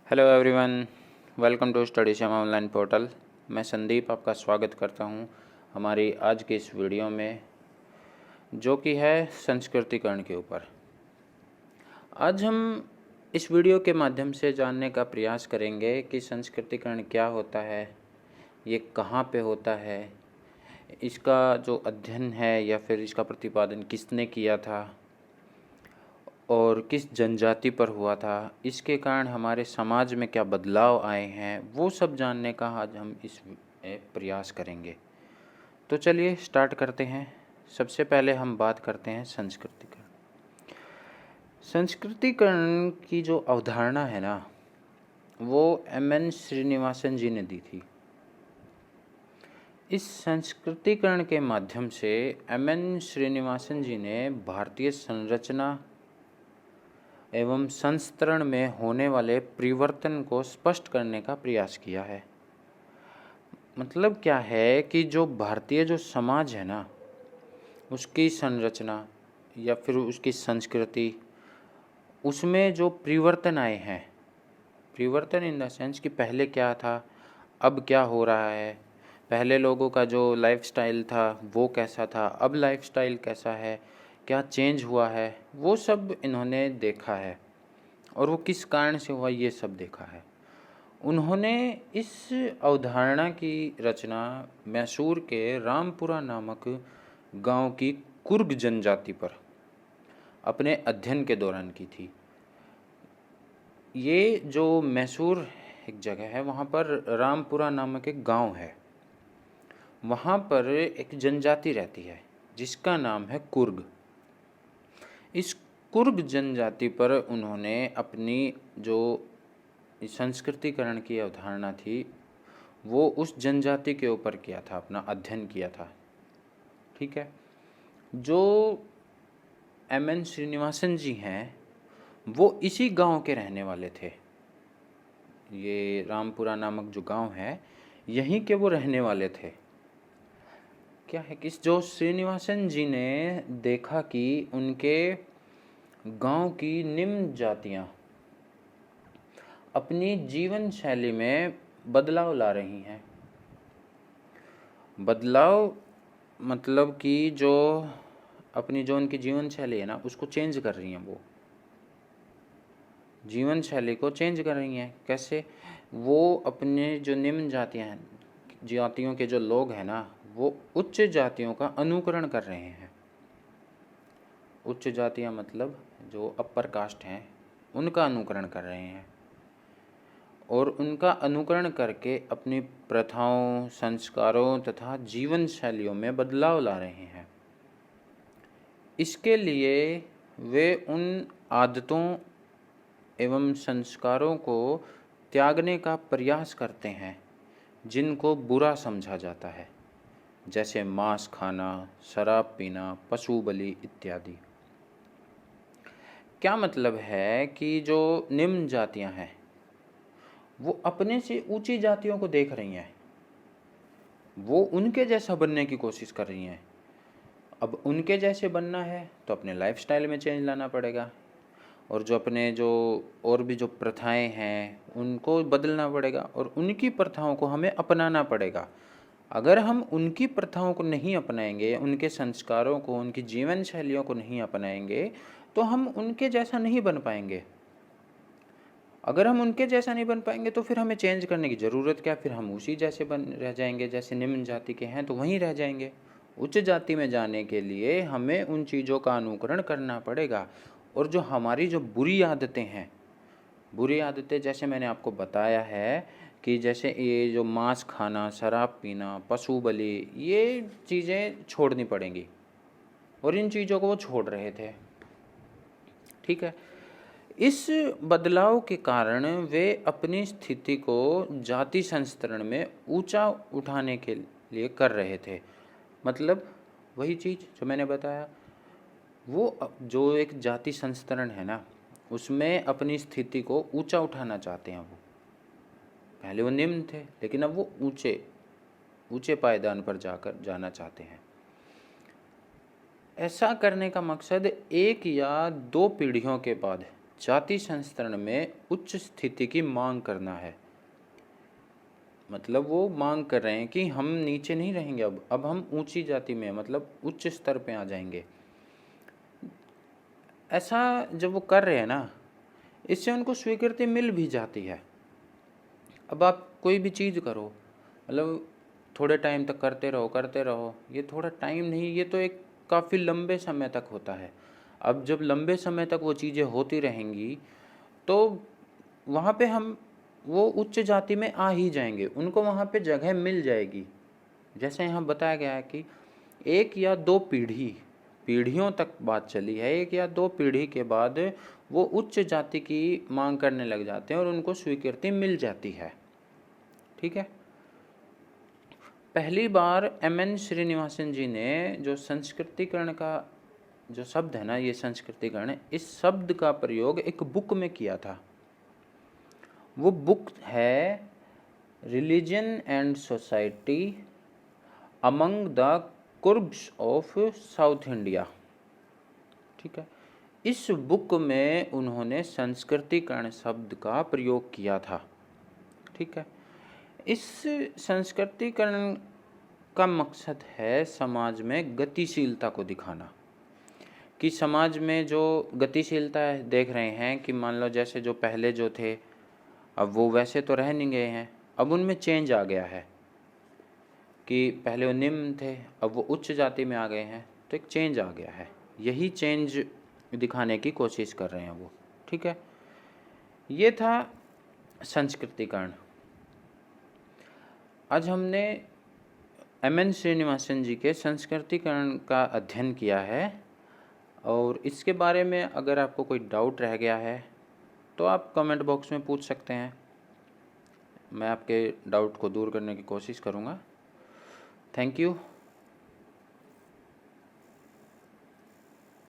Hello everyone, welcome to Study Shyama online portal. मैं संदीप आपका स्वागत करता हूं हमारी आज की इस वीडियो में, जो कि है संस्कृतिकरण के ऊपर। आज हम इस वीडियो के माध्यम से जानने का प्रयास करेंगे कि संस्कृतिकरण क्या होता है, ये कहाँ पे होता है, इसका जो अध्ययन है या फिर इसका प्रतिपादन किसने किया था और किस जनजाति पर हुआ था, इसके कारण हमारे समाज में क्या बदलाव आए हैं, वो सब जानने का आज हम इस प्रयास करेंगे। तो चलिए स्टार्ट करते हैं। सबसे पहले हम बात करते हैं संस्कृतिकरण। संस्कृतिकरण की जो अवधारणा है ना, वो एम.एन. श्रीनिवासन जी ने दी थी। इस संस्कृतिकरण के माध्यम से एम.एन. श्रीनिवासन जी ने भारतीय संरचना एवं संस्तरण में होने वाले परिवर्तन को स्पष्ट करने का प्रयास किया है। मतलब क्या है कि जो भारतीय जो समाज है ना, उसकी संरचना या फिर उसकी संस्कृति, उसमें जो परिवर्तन आए हैं, परिवर्तन इन द सेंस कि पहले क्या था, अब क्या हो रहा है, पहले लोगों का जो लाइफस्टाइल था वो कैसा था, अब लाइफस्टाइल कैसा है, क्या चेंज हुआ है, वो सब इन्होंने देखा है। और वो किस कारण से हुआ, ये सब देखा है। उन्होंने इस अवधारणा की रचना मैसूर के रामपुरा नामक गांव की कुर्ग जनजाति पर अपने अध्ययन के दौरान की थी। ये जो मैसूर एक जगह है, वहाँ पर रामपुरा नामक एक गांव है। वहाँ पर एक जनजाति रहती है जिसका नाम है कुर्ग। इस कुर्ग जनजाति पर उन्होंने अपनी जो संस्कृतिकरण की अवधारणा थी वो उस जनजाति के ऊपर किया था, अपना अध्ययन किया था। ठीक है। जो एम.एन. श्रीनिवासन जी हैं वो इसी गांव के रहने वाले थे। ये रामपुरा नामक जो गांव है, यहीं के वो रहने वाले थे। क्या है कि जो श्रीनिवासन जी ने देखा कि उनके गांव की निम्न जातियां अपनी जीवन शैली में बदलाव ला रही हैं। बदलाव मतलब कि जो अपनी जो उनकी जीवन शैली है ना, उसको चेंज कर रही हैं। वो जीवन शैली को चेंज कर रही हैं। कैसे? वो अपने जो निम्न जातियां हैं, जातियों के जो लोग हैं ना, वो उच्च जातियों का अनुकरण कर रहे हैं। उच्च जातियां मतलब जो अपर कास्ट हैं, उनका अनुकरण कर रहे हैं और उनका अनुकरण करके अपनी प्रथाओं, संस्कारों तथा जीवन शैलियों में बदलाव ला रहे हैं। इसके लिए वे उन आदतों एवं संस्कारों को त्यागने का प्रयास करते हैं जिनको बुरा समझा जाता है, जैसे मांस खाना, शराब पीना, पशु बलि इत्यादि। क्या मतलब है कि जो निम्न जातियां हैं वो अपने से ऊंची जातियों को देख रही हैं, वो उनके जैसा बनने की कोशिश कर रही हैं। अब उनके जैसे बनना है तो अपने लाइफस्टाइल में चेंज लाना पड़ेगा, और जो अपने जो और भी जो प्रथाएं हैं उनको बदलना पड़ेगा, और उनकी प्रथाओं को हमें अपनाना पड़ेगा। अगर हम उनकी प्रथाओं को नहीं अपनाएंगे, उनके संस्कारों को, उनकी जीवन शैलियों को नहीं अपनाएंगे, तो हम उनके जैसा नहीं बन पाएंगे। अगर हम उनके जैसा नहीं बन पाएंगे तो फिर हमें चेंज करने की ज़रूरत क्या? फिर हम उसी जैसे बन रह जाएंगे, जैसे निम्न जाति के हैं तो वहीं रह जाएंगे। उच्च जाति में जाने के लिए हमें उन चीज़ों का अनुकरण करना पड़ेगा। और जो हमारी जो बुरी आदतें हैं, बुरी आदतें जैसे मैंने आपको बताया है कि जैसे ये जो मांस खाना, शराब पीना, पशु बलि, ये चीज़ें छोड़नी पड़ेंगी, और इन चीज़ों को वो छोड़ रहे थे। ठीक है। इस बदलाव के कारण वे अपनी स्थिति को जाति संस्तरण में ऊंचा उठाने के लिए कर रहे थे। मतलब वही चीज़ जो मैंने बताया, वो जो एक जाति संस्तरण है ना, उसमें अपनी स्थिति को ऊंचा उठाना चाहते हैं। वो पहले वो निम्न थे, लेकिन अब वो ऊंचे ऊंचे पायदान पर जाकर जाना चाहते हैं। ऐसा करने का मकसद एक या दो पीढ़ियों के बाद जाति संस्तरण में उच्च स्थिति की मांग करना है। मतलब वो मांग कर रहे हैं कि हम नीचे नहीं रहेंगे, अब हम ऊंची जाति में, मतलब उच्च स्तर पे आ जाएंगे। ऐसा जब वो कर रहे हैं ना, इससे उनको स्वीकृति मिल भी जाती है। अब आप कोई भी चीज़ करो, मतलब थोड़े टाइम तक करते रहो, ये थोड़ा टाइम नहीं, ये तो एक काफ़ी लंबे समय तक होता है। अब जब लंबे समय तक वो चीज़ें होती रहेंगी तो वहाँ पे हम वो उच्च जाति में आ ही जाएंगे, उनको वहाँ पे जगह मिल जाएगी। जैसे यहाँ बताया गया है कि एक या दो पीढ़ियों तक बात चली है, एक या दो पीढ़ी के बाद वो उच्च जाति की मांग करने लग जाते हैं और उनको स्वीकृति मिल जाती है। ठीक है। पहली बार M.N. श्रीनिवासन जी ने जो संस्कृतिकरण का जो शब्द है ना, ये संस्कृतिकरण, इस शब्द का प्रयोग एक बुक में किया था। वो बुक है religion and society among the Coorgs of south India. ठीक है। इस बुक में उन्होंने संस्कृतिकरण शब्द का प्रयोग किया था। ठीक है। इस संस्कृतिकरण का मकसद है समाज में गतिशीलता को दिखाना, कि समाज में जो गतिशीलता है, देख रहे हैं कि मान लो जैसे जो पहले जो थे अब वो वैसे तो रह नहीं गए हैं, अब उनमें चेंज आ गया है कि पहले वो निम्न थे, अब वो उच्च जाति में आ गए हैं, तो एक चेंज आ गया है। यही चेंज दिखाने की कोशिश कर रहे हैं वो। ठीक है। ये था संस्कृतिकरण। आज हमने M.N. श्रीनिवासन जी के संस्कृतिकरण का अध्ययन किया है, और इसके बारे में अगर आपको कोई डाउट रह गया है तो आप कमेंट बॉक्स में पूछ सकते हैं। मैं आपके डाउट को दूर करने की कोशिश करूँगा। Thank you.